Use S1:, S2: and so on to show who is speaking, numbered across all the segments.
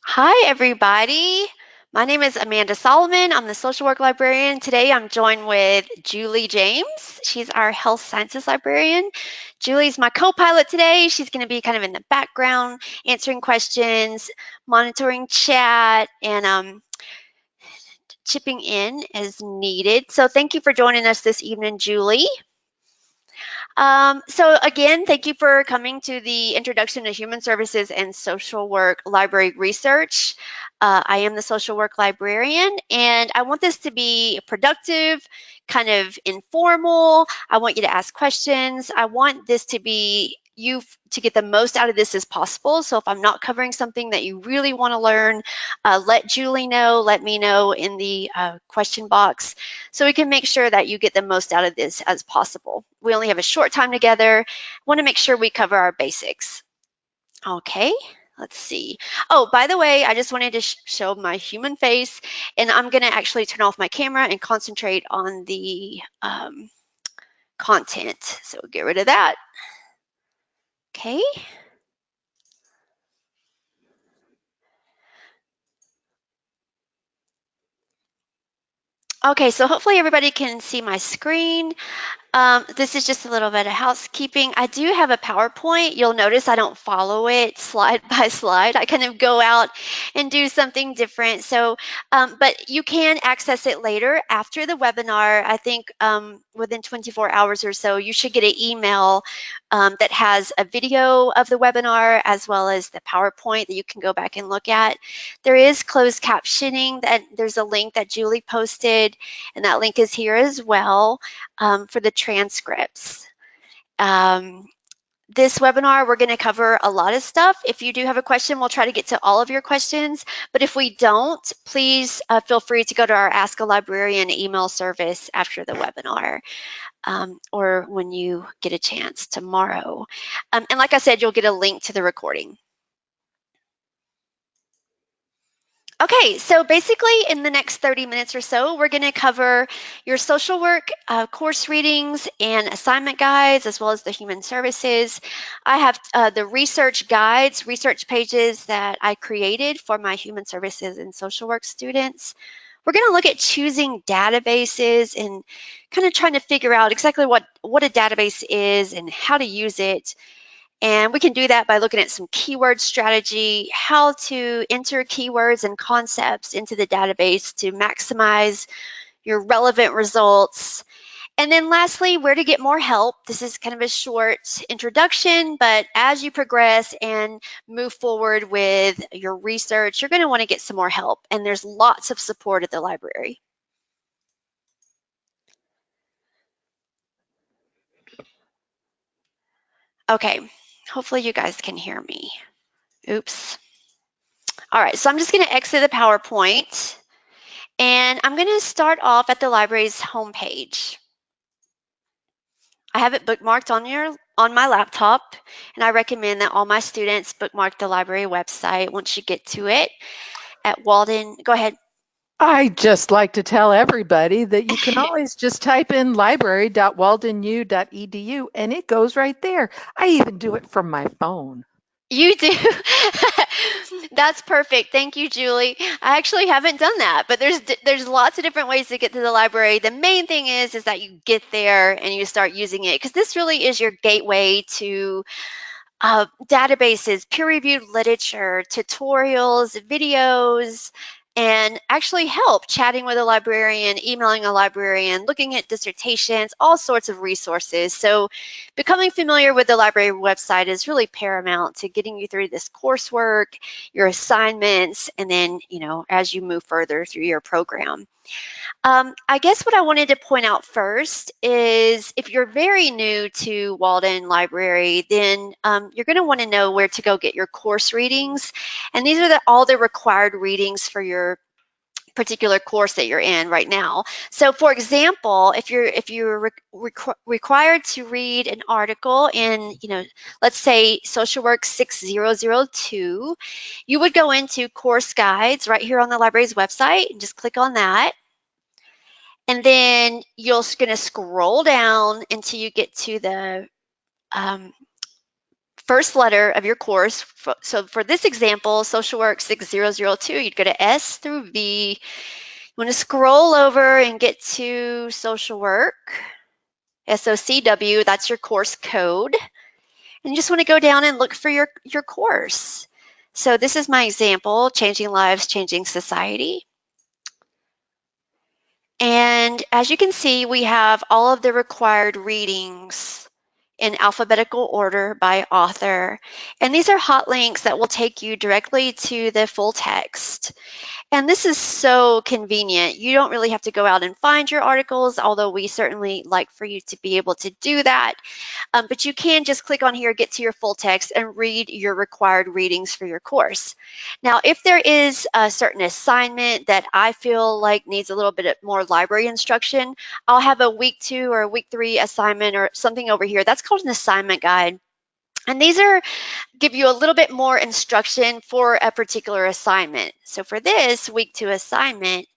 S1: Hi, everybody. My name is Amanda Solomon. I'm the social work librarian. Today I'm joined with Julie James. She's our health sciences librarian. Julie's my co-pilot today. She's going to be kind of in the background, answering questions, monitoring chat, and chipping in as needed. So thank you for joining us this evening, Julie. So again, thank you for coming to the Introduction to Human Services and Social Work Library Research. I am the social work librarian, and I want this to be productive, kind of informal. I want you to ask questions. I want this to be you to get the most out of this as possible. So if I'm not covering something that you really want to learn, let Julie know, let me know in the question box so we can make sure that you get the most out of this as possible. We only have a short time together. Want to make sure we cover our basics. Okay, let's see. Oh, by the way, I just wanted to show my human face, and I'm going to actually turn off my camera and concentrate on the content. So get rid of that. Okay. Okay, so hopefully everybody can see my screen. This is just a little bit of housekeeping. I do have a PowerPoint. You'll notice I don't follow it slide by slide. I kind of go out and do something different. So, but you can access it later after the webinar. I think within 24 hours or so, you should get an email that has a video of the webinar as well as the PowerPoint that you can go back and look at. There is closed captioning. That there's a link that Julie posted, and that link is here as well for the transcripts. This webinar, we're going to cover a lot of stuff. If you do have a question, we'll try to get to all of your questions. But if we don't, please feel free to go to our Ask a Librarian email service after the webinar or when you get a chance tomorrow. And like I said, you'll get a link to the recording. Okay, so basically in the next 30 minutes or so, we're going to cover your social work course readings and assignment guides, as well as the human services. I have the research guides, research pages that I created for my human services and social work students. We're going to look at choosing databases and kind of trying to figure out exactly what a database is and how to use it. And we can do that by looking at some keyword strategy, how to enter keywords and concepts into the database to maximize your relevant results. And then lastly, where to get more help. This is kind of a short introduction, but as you progress and move forward with your research, you're going to want to get some more help. And there's lots of support at the library. Okay, hopefully you guys can hear me. Oops. All right, so I'm just going to exit the PowerPoint. And I'm going to start off at the library's homepage. I have it bookmarked on my laptop, and I recommend that all my students bookmark the library website once you get to it at Walden. Go ahead.
S2: I just like to tell everybody that you can always just type in library.waldenu.edu and it goes right there. I even do it from my phone.
S1: You do. That's perfect. Thank you, Julie. I actually haven't done that, but there's lots of different ways to get to the library. The main thing is that you get there and you start using it because this really is your gateway to databases, peer-reviewed literature, tutorials, videos, and actually help chatting with a librarian, emailing a librarian, looking at dissertations, all sorts of resources. So becoming familiar with the library website is really paramount to getting you through this coursework, your assignments, and then, as you move further through your program. I guess what I wanted to point out first is if you're very new to Walden Library, then you're going to want to know where to go get your course readings. And these are all the required readings for your particular course that you're in right now. So for example, if you're required to read an article in, let's say social work 6002, you would go into course guides right here on the library's website and just click on that. And then you're going to scroll down until you get to the first letter of your course. So for this example, social work 6002, you'd go to S through V. You want to scroll over and get to social work, SOCW, that's your course code. And you just want to go down and look for your course. So this is my example, Changing Lives, Changing Society. And as you can see, we have all of the required readings in alphabetical order by author. And these are hot links that will take you directly to the full text. And this is so convenient. You don't really have to go out and find your articles, although we certainly like for you to be able to do that. But you can just click on here, get to your full text, and read your required readings for your course. Now, if there is a certain assignment that I feel like needs a little bit more library instruction, I'll have a week 2 or a week 3 assignment or something over here. That's called an assignment guide. And these give you a little bit more instruction for a particular assignment. So for this week 2 assignment,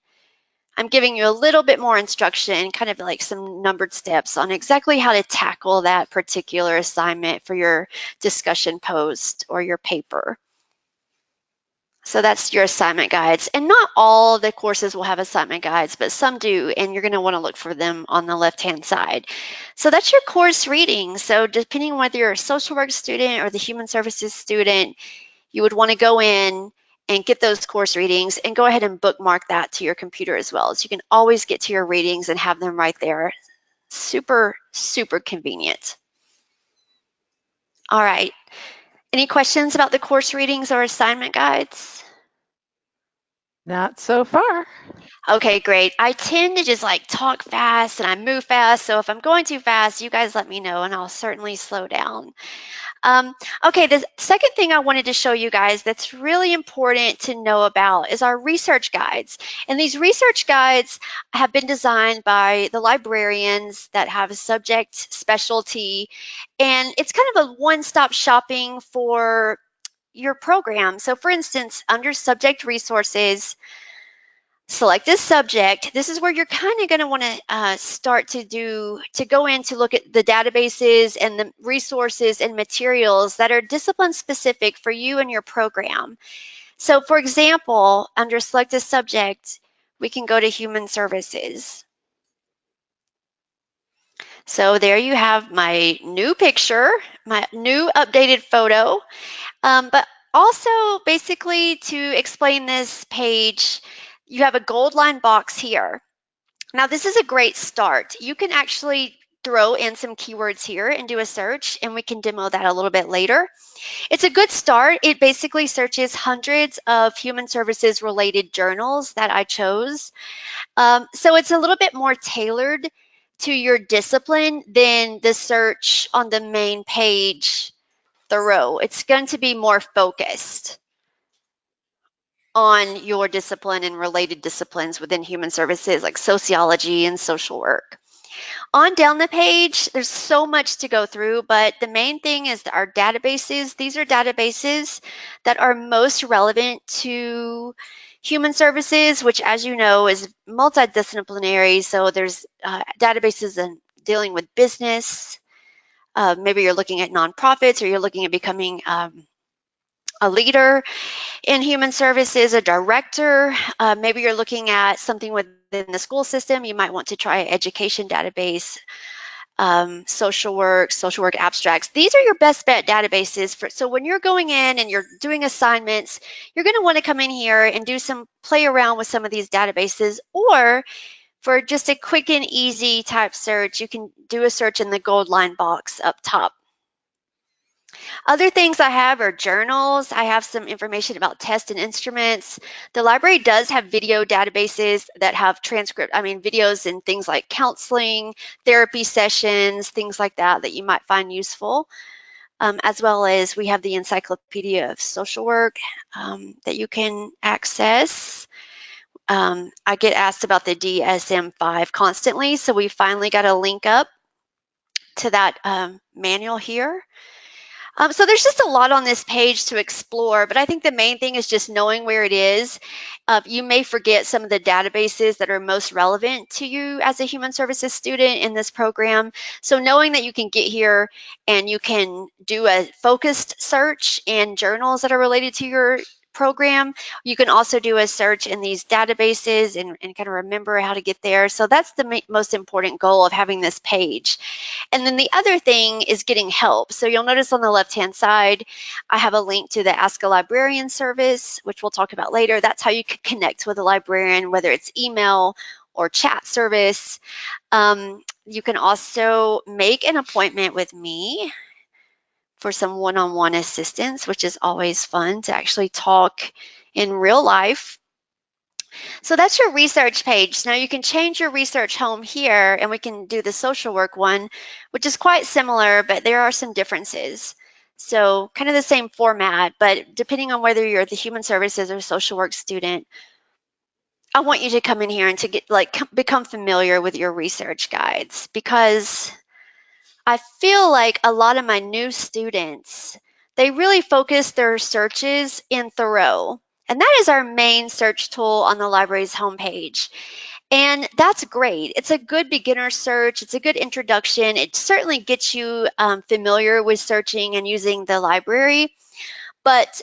S1: I'm giving you a little bit more instruction, kind of like some numbered steps on exactly how to tackle that particular assignment for your discussion post or your paper. So that's your assignment guides. And not all the courses will have assignment guides, but some do, and you're going to want to look for them on the left-hand side. So that's your course reading. So depending on whether you're a social work student or the human services student, you would want to go in and get those course readings and go ahead and bookmark that to your computer as well. So you can always get to your readings and have them right there. Super, super convenient. All right. Any questions about the course readings or assignment guides?
S2: Not so far.
S1: Okay, great. I tend to just like talk fast and I move fast. So if I'm going too fast, you guys let me know and I'll certainly slow down. Um, okay, the second thing I wanted to show you guys that's really important to know about is our research guides. And these research guides have been designed by the librarians that have a subject specialty. And it's kind of a one-stop shopping for your program. So for instance, under subject resources, select this subject. This is where you're kind of going to want to start to go in to look at the databases and the resources and materials that are discipline specific for you and your program. So for example, under select a subject, we can go to human services. So there you have my new picture, my new updated photo. But also basically to explain this page, you have a gold line box here. Now, this is a great start. You can actually throw in some keywords here and do a search, and we can demo that a little bit later. It's a good start. It basically searches hundreds of human services related journals that I chose. So it's a little bit more tailored to your discipline than the search on the main page, thorough. It's going to be more focused on your discipline and related disciplines within human services like sociology and social work. On down the page, there's so much to go through, but the main thing is our databases. These are databases that are most relevant to human services, which, as you know, is multidisciplinary. So there's databases in dealing with business. Maybe you're looking at nonprofits or you're looking at becoming a leader in human services, a director. Maybe you're looking at something within the school system. You might want to try an education database, social work abstracts. These are your best bet databases. So when you're going in and you're doing assignments, you're going to want to come in here and do some play around with some of these databases. Or for just a quick and easy type search, you can do a search in the gold line box up top. Other things I have are journals. I have some information about tests and instruments. The library does have video databases that have videos and things like counseling, therapy sessions, things like that that you might find useful. As well as we have the Encyclopedia of Social Work that you can access. I get asked about the DSM-5 constantly, so we finally got a link up to that manual here. So there's just a lot on this page to explore, but I think the main thing is just knowing where it is. You may forget some of the databases that are most relevant to you as a human services student in this program. So knowing that you can get here and you can do a focused search in journals that are related to your program. You can also do a search in these databases and kind of remember how to get there. So that's the most important goal of having this page. And then the other thing is getting help. So you'll notice on the left-hand side, I have a link to the Ask a Librarian service, which we'll talk about later. That's how you can connect with a librarian, whether it's email or chat service. You can also make an appointment with me for some one-on-one assistance, which is always fun to actually talk in real life. So that's your research page. Now you can change your research home here and we can do the social work one, which is quite similar, but there are some differences. So kind of the same format, but depending on whether you're the human services or social work student, I want you to come in here and to get become familiar with your research guides because I feel like a lot of my new students, they really focus their searches in Thoreau. And that is our main search tool on the library's homepage. And that's great. It's a good beginner search. It's a good introduction. It certainly gets you familiar with searching and using the library. But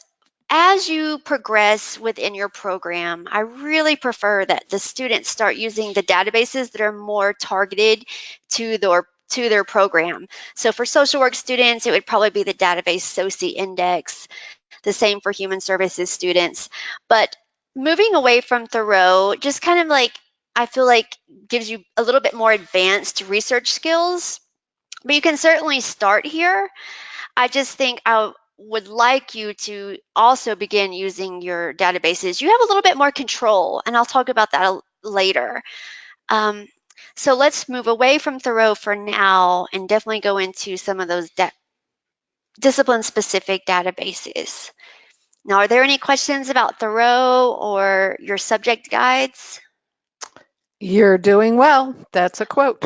S1: as you progress within your program, I really prefer that the students start using the databases that are more targeted to their program. So for social work students, it would probably be the database EBSCO Index, the same for human services students. But moving away from Thoreau, just kind of like, I feel like gives you a little bit more advanced research skills. But you can certainly start here. I just think I would like you to also begin using your databases. You have a little bit more control, and I'll talk about that later. Um, so let's move away from Thoreau for now and definitely go into some of those discipline specific databases. Now, are there any questions about Thoreau or your subject guides?
S2: You're doing well. That's a quote.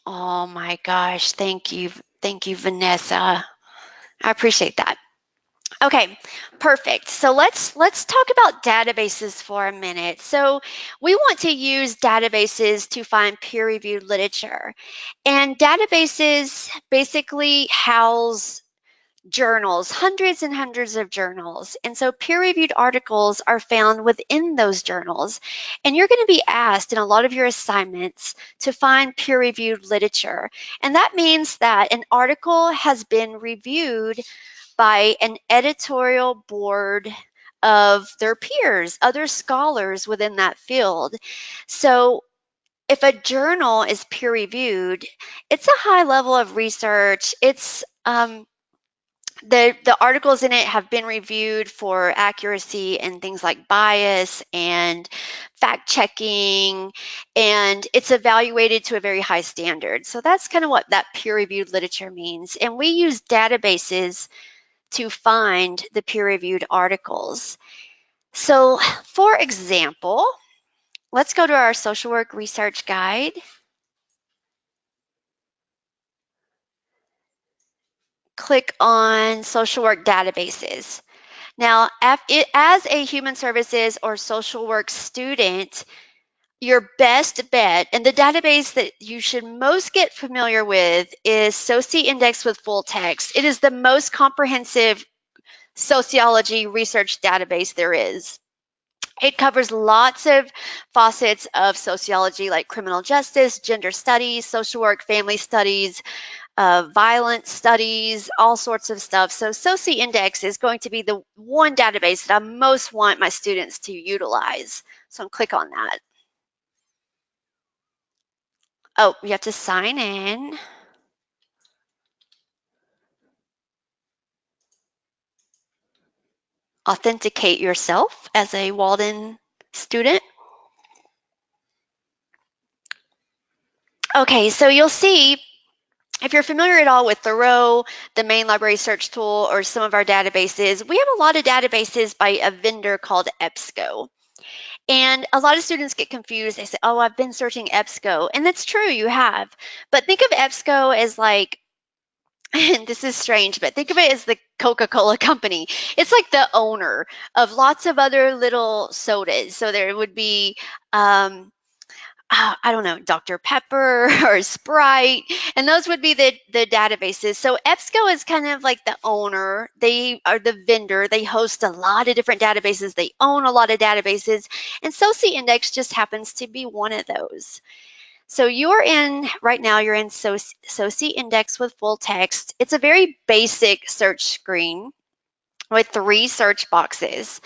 S1: Oh my gosh, thank you. Thank you, Vanessa. I appreciate that. Okay, perfect. So let's talk about databases for a minute. So we want to use databases to find peer-reviewed literature. And databases basically house journals, hundreds and hundreds of journals. And so peer reviewed articles are found within those journals. And you're going to be asked in a lot of your assignments to find peer reviewed literature. And that means that an article has been reviewed by an editorial board of their peers, other scholars within that field. So if a journal is peer reviewed, it's a high level of research. The articles in it have been reviewed for accuracy and things like bias and fact checking, and it's evaluated to a very high standard. So that's kind of what that peer reviewed literature means. And we use databases to find the peer reviewed articles. So, for example, let's go to our social work research guide. Click on social work databases. Now, as a human services or social work student, your best bet and the database that you should most get familiar with is SOCI Index with full text. It is the most comprehensive sociology research database there is. It covers lots of facets of sociology like criminal justice, gender studies, social work, family studies, violence studies, all sorts of stuff. So SOCI Index is going to be the one database that I most want my students to utilize. So I'll click on that. Oh, you have to sign in, authenticate yourself as a Walden student. Okay, so you'll see if you're familiar at all with Thoreau, the main library search tool, or some of our databases, we have a lot of databases by a vendor called EBSCO. And a lot of students get confused. They say, oh, I've been searching EBSCO. And that's true, you have. But think of EBSCO as like and this is strange, but think of it as the Coca-Cola company. It's like the owner of lots of other little sodas. So there would be um, I don't know, Dr. Pepper or Sprite, and those would be the databases. So EBSCO is kind of like the owner. They are the vendor. They host a lot of different databases. They own a lot of databases, and SOCI Index just happens to be one of those. So you're in right now. You're in SOCI Index with full text. It's a very basic search screen with three search boxes.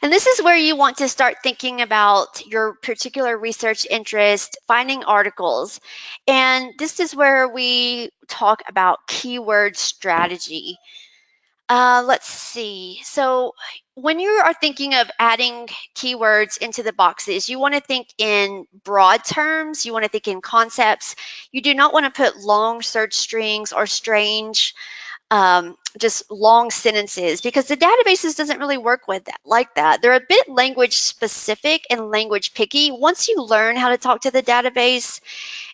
S1: And this is where you want to start thinking about your particular research interest, finding articles. And this is where we talk about keyword strategy. Let's see. So, when you are thinking of adding keywords into the boxes, you want to think in broad terms, you want to think in concepts. You do not want to put long search strings or strange just long sentences because the databases doesn't really work with that like that. They're a bit language specific and language picky. Once you learn how to talk to the database,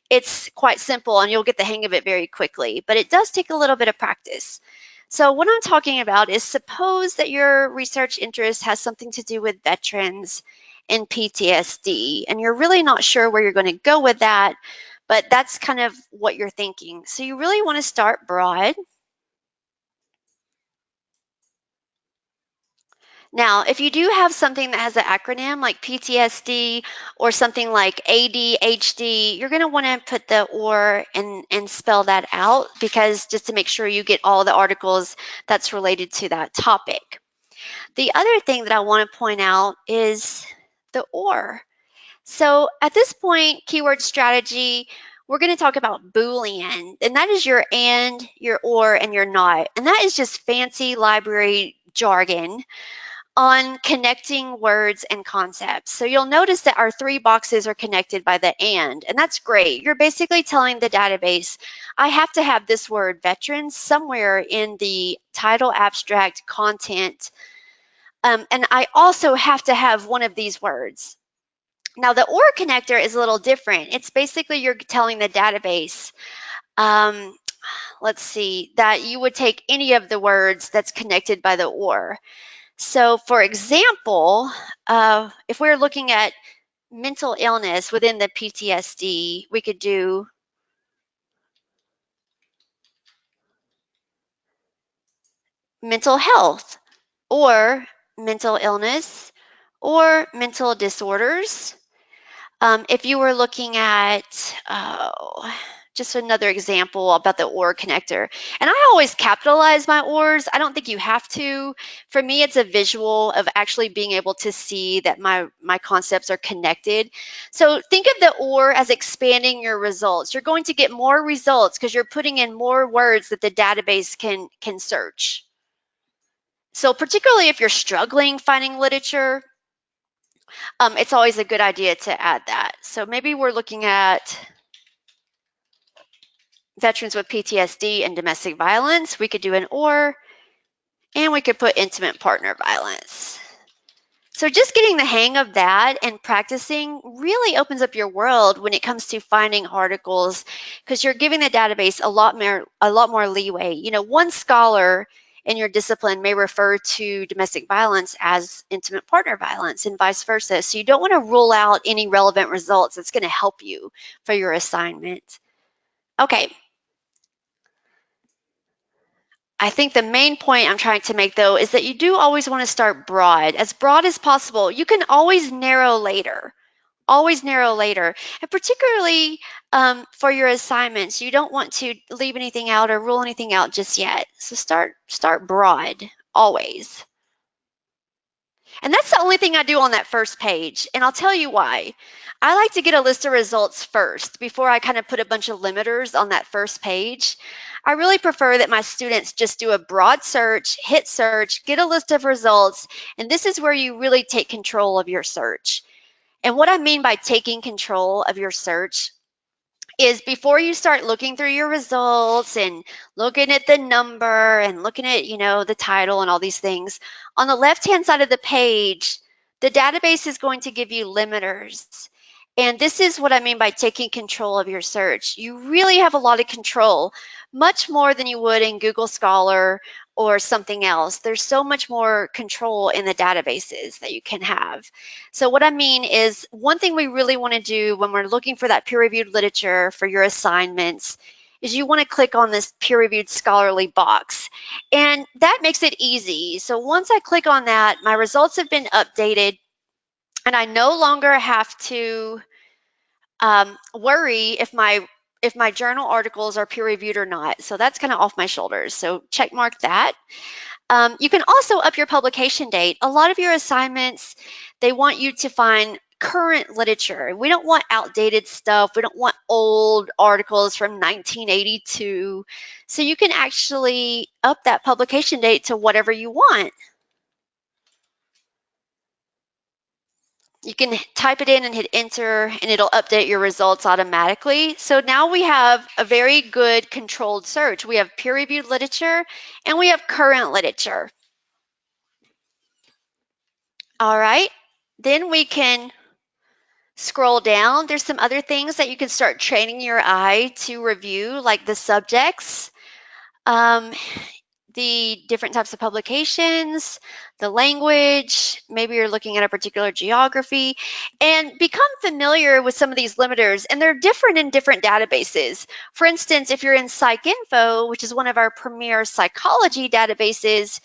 S1: it's quite simple and you'll get the hang of it very quickly, but it does take a little bit of practice. So what I'm talking about is suppose that your research interest has something to do with veterans and PTSD, and you're really not sure where you're going to go with that, but that's kind of what you're thinking. So you really want to start broad. Now, if you do have something that has an acronym like PTSD or something like ADHD, you're going to want to put the or and spell that out because just to make sure you get all the articles that's related to that topic. The other thing that I want to point out is the or. So at this point, keyword strategy, we're going to talk about Boolean, and that is your and, your or, and your not. And that is just fancy library jargon on connecting words and concepts. So you'll notice that our three boxes are connected by the and that's great. You're basically telling the database, I have to have this word veterans somewhere in the title, abstract, content, and I also have to have one of these words. Now the or connector is a little different. It's basically you're telling the database, um, let's see, that you would take any of the words that's connected by the or. So, for example, if we're looking at mental illness within the PTSD, we could do mental health or mental illness or mental disorders. If you were looking at, just another example about the OR connector, and I always capitalize my ORs. I don't think you have to. For me, it's a visual of actually being able to see that my concepts are connected. So think of the OR as expanding your results. You're going to get more results because you're putting in more words that the database can search. So particularly if you're struggling finding literature, it's always a good idea to add that. So maybe we're looking at veterans with PTSD and domestic violence. We could do an or, and we could put intimate partner violence. So just getting the hang of that and practicing really opens up your world when it comes to finding articles because you're giving the database a lot more leeway. You know, one scholar in your discipline may refer to domestic violence as intimate partner violence and vice versa. So you don't want to rule out any relevant results that's going to help you for your assignment. Okay, I think the main point I'm trying to make, though, is that you do always want to start broad as possible. You can always narrow later. And particularly for your assignments, you don't want to leave anything out or rule anything out just yet. So start broad, always. And that's the only thing I do on that first page. And I'll tell you why. I like to get a list of results first before I kind of put a bunch of limiters on that first page. I really prefer that my students just do a broad search, hit search, get a list of results, and this is where you really take control of your search. And what I mean by taking control of your search is before you start looking through your results and looking at the number and looking at, the title and all these things, on the left-hand side of the page, the database is going to give you limiters. And this is what I mean by taking control of your search. You really have a lot of control much more than you would in Google Scholar or something else. There's so much more control in the databases that you can have. So what I mean is, one thing we really want to do when we're looking for that peer-reviewed literature for your assignments is you want to click on this peer-reviewed scholarly box. And that makes it easy. So once I click on that, my results have been updated, and I no longer have to worry if my journal articles are peer reviewed or not. So that's kind of off my shoulders. So check mark that. You can also up your publication date. A lot of your assignments, they want you to find current literature. We don't want outdated stuff. We don't want old articles from 1982. So you can actually up that publication date to whatever you want. You can type it in and hit enter, and it'll update your results automatically. So now we have a very good controlled search. We have peer-reviewed literature and we have current literature. All right, then we can scroll down. There's some other things that you can start training your eye to review, like the subjects. Um, the different types of publications, the language, maybe you're looking at a particular geography, and become familiar with some of these limiters. And they're different in different databases. For instance, if you're in PsycInfo, which is one of our premier psychology databases,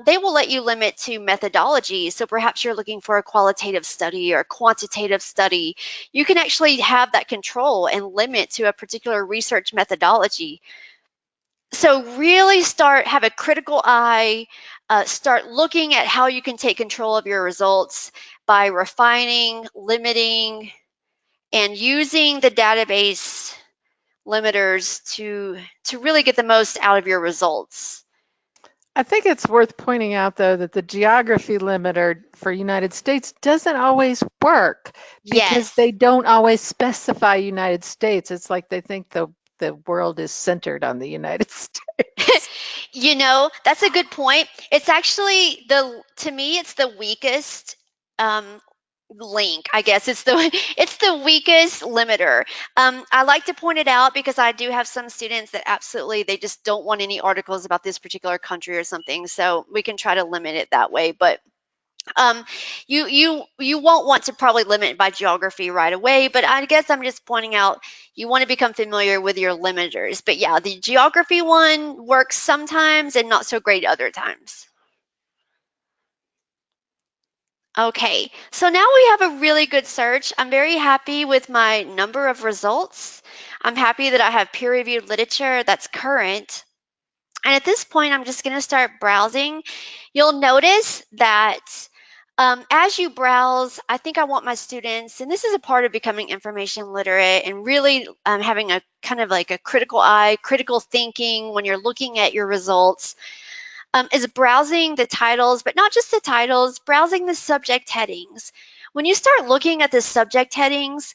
S1: they will let you limit to methodology. So perhaps you're looking for a qualitative study or a quantitative study. You can actually have that control and limit to a particular research methodology. So really have a critical eye, start looking at how you can take control of your results by refining, limiting, and using the database limiters to really get the most out of your results.
S2: I think it's worth pointing out, though, that the geography limiter for United States doesn't always work because
S1: Yes.
S2: they don't always specify United States. It's like they think the world is centered on the United States.
S1: You know, that's a good point. It's actually to me, it's the weakest um, link, I guess. It's the weakest limiter. I like to point it out because I do have some students that absolutely they just don't want any articles about this particular country or something. So we can try to limit it that way. But um, you won't want to probably limit by geography right away, but I guess I'm just pointing out you want to become familiar with your limiters. But yeah, the geography one works sometimes and not so great other times. Okay, so now we have a really good search. I'm very happy with my number of results. I'm happy that I have peer-reviewed literature that's current. And at this point, I'm just going to start browsing. You'll notice that as you browse, I think I want my students, and this is a part of becoming information literate and really having a kind of like a critical eye, critical thinking when you're looking at your results, is browsing the titles, but not just the titles, browsing the subject headings. When you start looking at the subject headings,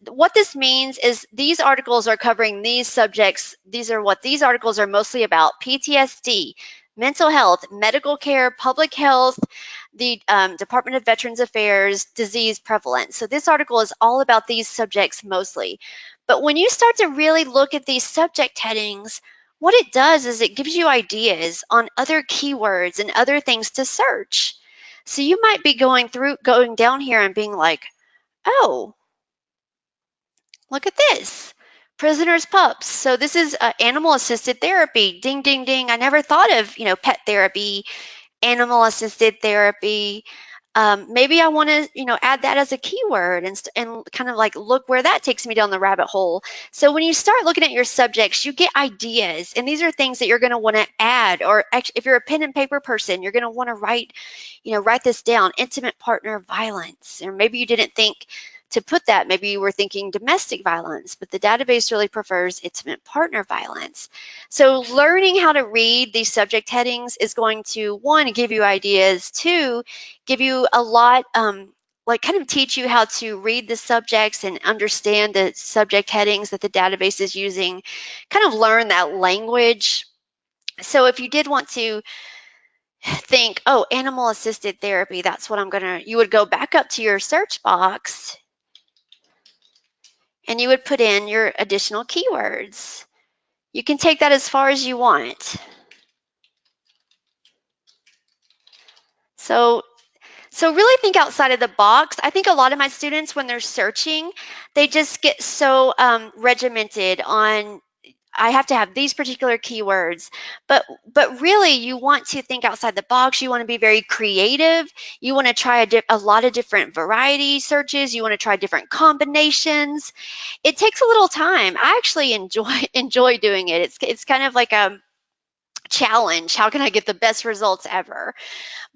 S1: what this means is these articles are covering these subjects. These are what these articles are mostly about: PTSD, mental health, medical care, public health, the Department of Veterans Affairs, disease prevalence. So this article is all about these subjects mostly. But when you start to really look at these subject headings, what it does is it gives you ideas on other keywords and other things to search. So you might be going down here and being like, oh, look at this. Prisoners pups. So this is animal assisted therapy. Ding, ding, ding. I never thought of, pet therapy, animal assisted therapy. Maybe I want to, add that as a keyword and kind of like look where that takes me down the rabbit hole. So when you start looking at your subjects, you get ideas, and these are things that you're going to want to add. Or actually, if you're a pen and paper person, you're going to want to write this down: intimate partner violence. Or maybe you didn't think to put that. Maybe you were thinking domestic violence, but the database really prefers intimate partner violence. So learning how to read these subject headings is going to, one, give you ideas, two, give you a lot, like kind of teach you how to read the subjects and understand the subject headings that the database is using, kind of learn that language. So if you did want to think, oh, animal assisted therapy, that's what you would go back up to your search box and you would put in your additional keywords. You can take that as far as you want. So really think outside of the box. I think a lot of my students, when they're searching, they just get so regimented on, I have to have these particular keywords. But really, you want to think outside the box. You want to be very creative. You want to try a lot of different variety searches. You want to try different combinations. It takes a little time. I actually enjoy doing it. It's kind of like a challenge. How can I get the best results ever?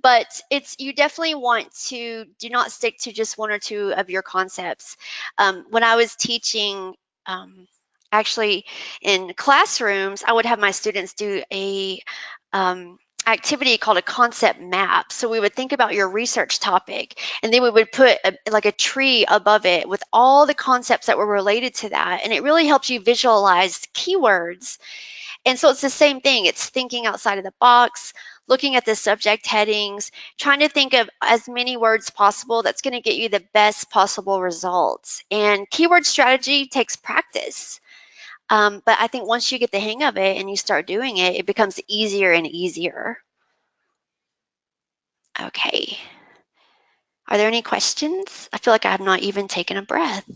S1: But it's, you definitely want to do not stick to just one or two of your concepts. When I was teaching, actually in classrooms, I would have my students do a activity called a concept map. So we would think about your research topic, and then we would put like a tree above it with all the concepts that were related to that, and it really helps you visualize keywords. And so it's the same thing. It's thinking outside of the box, looking at the subject headings, trying to think of as many words possible that's going to get you the best possible results. And keyword strategy takes practice. But I think once you get the hang of it and you start doing it, it becomes easier and easier. Okay. Are there any questions? I feel like I have not even taken a breath.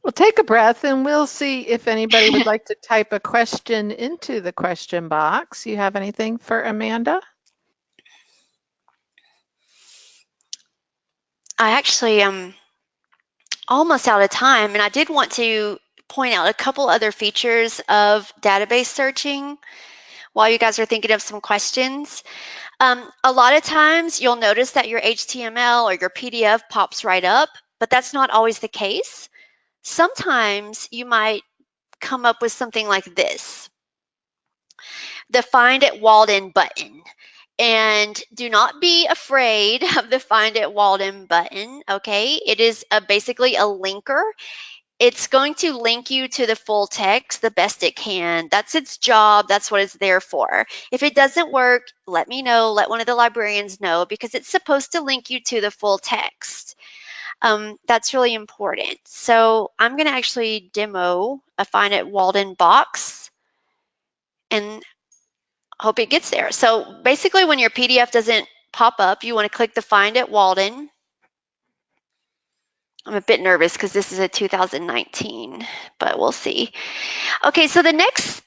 S2: Well, take a breath and we'll see if anybody would like to type a question into the question box. You have anything for Amanda?
S1: I actually am almost out of time, and I did want to point out a couple other features of database searching while you guys are thinking of some questions. A lot of times you'll notice that your HTML or your PDF pops right up, but that's not always the case. Sometimes you might come up with something like this, the Find at Walden button. And do not be afraid of the Find at Walden button, okay? It is basically a linker. It's going to link you to the full text the best it can. That's its job. That's what it's there for. If it doesn't work, let me know. Let one of the librarians know, because it's supposed to link you to the full text. That's really important. So I'm going to actually demo a Find at Walden box and hope it gets there. So basically, when your PDF doesn't pop up, you want to click the Find at Walden. I'm a bit nervous because this is a 2019, but we'll see. Okay, so the next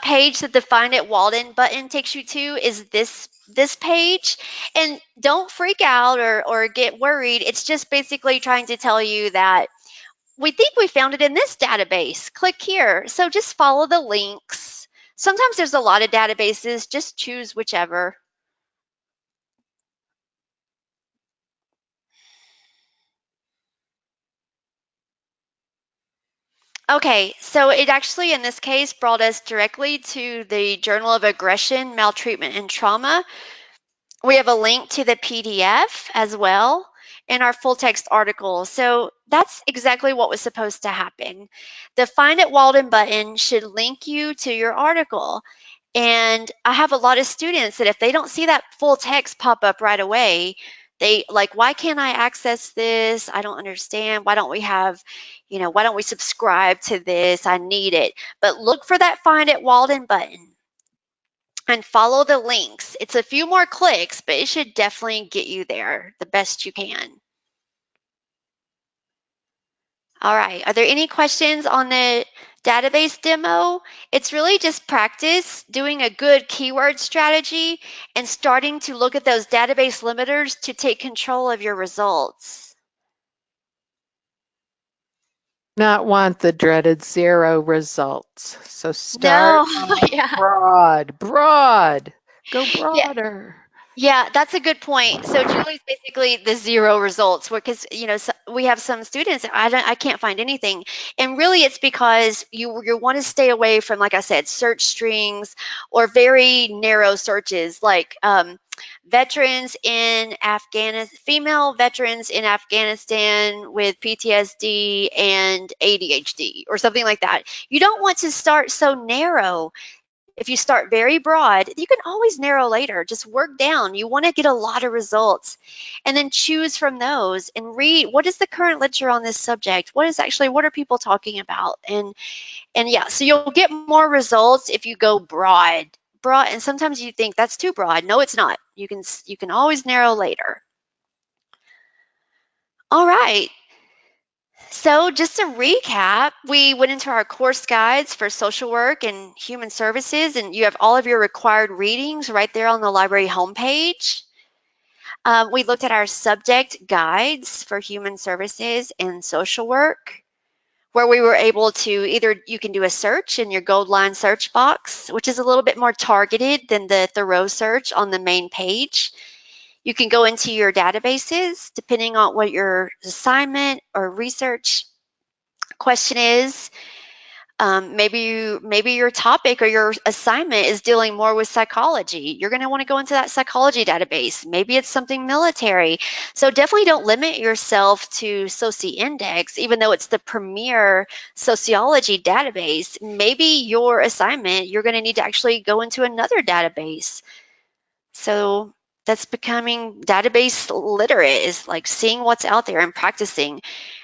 S1: page that the Find at Walden button takes you to is this page. And don't freak out or get worried. It's just basically trying to tell you that we think we found it in this database. Click here. So just follow the links. Sometimes there's a lot of databases. Just choose whichever. Okay, so it actually, in this case, brought us directly to the Journal of Aggression, Maltreatment, and Trauma. We have a link to the PDF as well in our full text article. So that's exactly what was supposed to happen. The Find at Walden button should link you to your article. And I have a lot of students that if they don't see that full text pop up right away, they like, why can't I access this? I don't understand. Why don't we have, why don't we subscribe to this? I need it. But look for that Find at Walden button and follow the links. It's a few more clicks, but it should definitely get you there the best you can. All right, are there any questions on the database demo? It's really just practice doing a good keyword strategy and starting to look at those database limiters to take control of your results.
S2: Not want the dreaded 0 results. So start
S1: No,
S2: off
S1: yeah.
S2: broad. Go
S1: Yeah,
S2: broader.
S1: Yeah, that's a good point. So Julie's basically the zero results, because we have some students, I can't find anything, and really it's because you want to stay away from, like I said, search strings or very narrow searches like veterans in Afghanistan, female veterans in Afghanistan with PTSD and ADHD or something like that. You don't want to start so narrow. If you start very broad, you can always narrow later. Just work down. You want to get a lot of results and then choose from those and read what is the current literature on this subject? What are people talking about? And yeah, so you'll get more results if you go broad. Broad, and sometimes you think that's too broad. No, it's not. You can always narrow later. All right. So, just to recap, we went into our course guides for social work and human services, and you have all of your required readings right there on the library homepage. We looked at our subject guides for human services and social work, where we were able to either you can do a search in your gold line search box, which is a little bit more targeted than the Thoreau search on the main page. You can go into your databases depending on what your assignment or research question is. Maybe your topic or your assignment is dealing more with psychology. You're going to want to go into that psychology database. Maybe it's something military. So definitely don't limit yourself to Soci Index, even though it's the premier sociology database. Maybe your assignment, you're going to need to actually go into another database. So that's becoming database literate, is like seeing what's out there and practicing.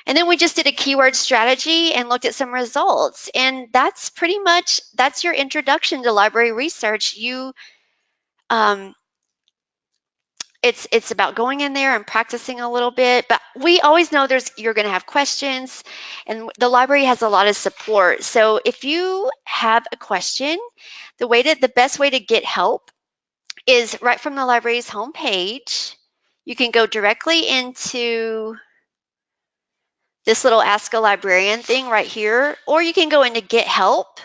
S1: And then we just did a keyword strategy and looked at some results. And that's pretty much that's your introduction to library research. Um, it's about going in there and practicing a little bit, but we always know you're going to have questions, and the library has a lot of support. So if you have a question, the best way to get help is right from the library's homepage. You can go directly into this little Ask a Librarian thing right here, or you can go into Get Help.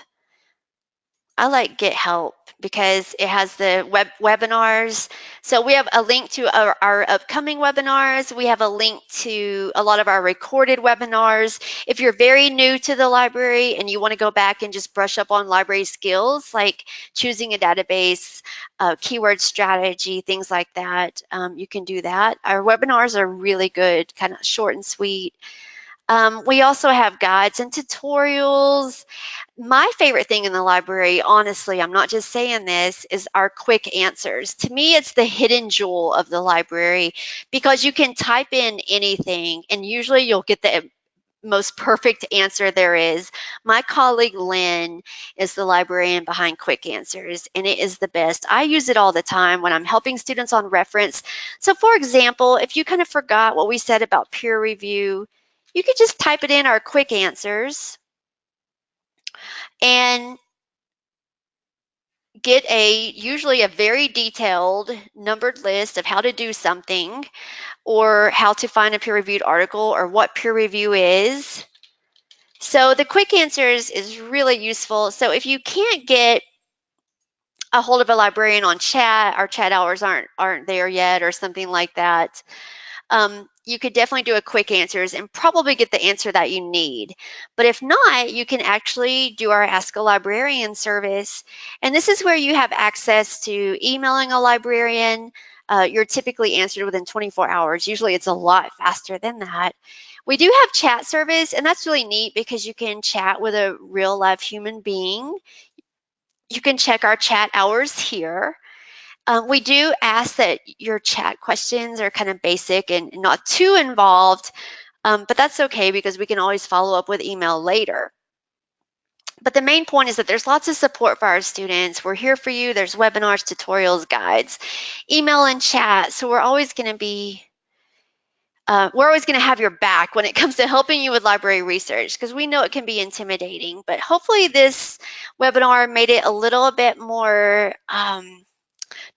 S1: I like Get Help because it has the webinars. So we have a link to our upcoming webinars. We have a link to a lot of our recorded webinars. If you're very new to the library and you want to go back and just brush up on library skills like choosing a database, keyword strategy, things like that, you can do that. Our webinars are really good, kind of short and sweet. We also have guides and tutorials. My favorite thing in the library, honestly, I'm not just saying this, is our quick answers. To me, it's the hidden jewel of the library because you can type in anything and usually you'll get the most perfect answer there is. My colleague Lynn is the librarian behind Quick Answers, and it is the best. I use it all the time when I'm helping students on reference. So, for example, if you kind of forgot what we said about peer review, you could just type it in our Quick Answers and get usually a very detailed numbered list of how to do something or how to find a peer-reviewed article or what peer review is. So the quick answers is really useful. So if you can't get a hold of a librarian on chat, our chat hours aren't there yet or something like that, you could definitely do a quick answers and probably get the answer that you need. But if not, you can actually do our Ask a Librarian service. And this is where you have access to emailing a librarian. You're typically answered within 24 hours. Usually it's a lot faster than that. We do have chat service, and that's really neat because you can chat with a real live human being. You can check our chat hours here. We do ask that your chat questions are kind of basic and not too involved, but that's okay because we can always follow up with email later. But the main point is that there's lots of support for our students. We're here for you. There's webinars, tutorials, guides, email, and chat. So we're always going to have your back when it comes to helping you with library research because we know it can be intimidating. But hopefully this webinar made it a little bit more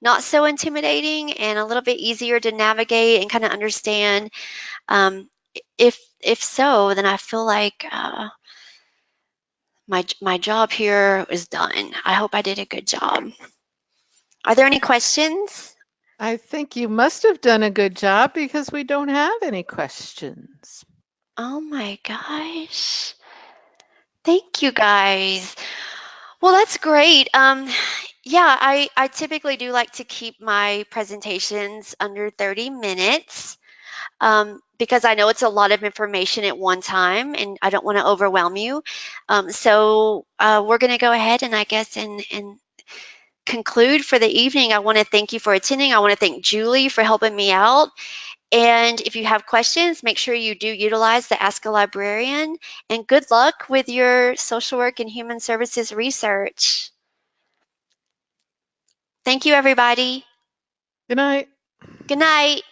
S1: not so intimidating and a little bit easier to navigate and kind of understand. Um, if so, then I feel like my job here is done. I hope I did a good job. Are there any questions?
S2: I think you must have done a good job because we don't have any questions.
S1: Oh my gosh. Thank you guys. Well, that's great. Yeah, I typically do like to keep my presentations under 30 minutes because I know it's a lot of information at one time and I don't want to overwhelm you. So we're going to go ahead and I guess and conclude for the evening. I want to thank you for attending. I want to thank Julie for helping me out. And if you have questions, make sure you do utilize the Ask a Librarian. And good luck with your social work and human services research. Thank you, everybody.
S2: Good night.
S1: Good night.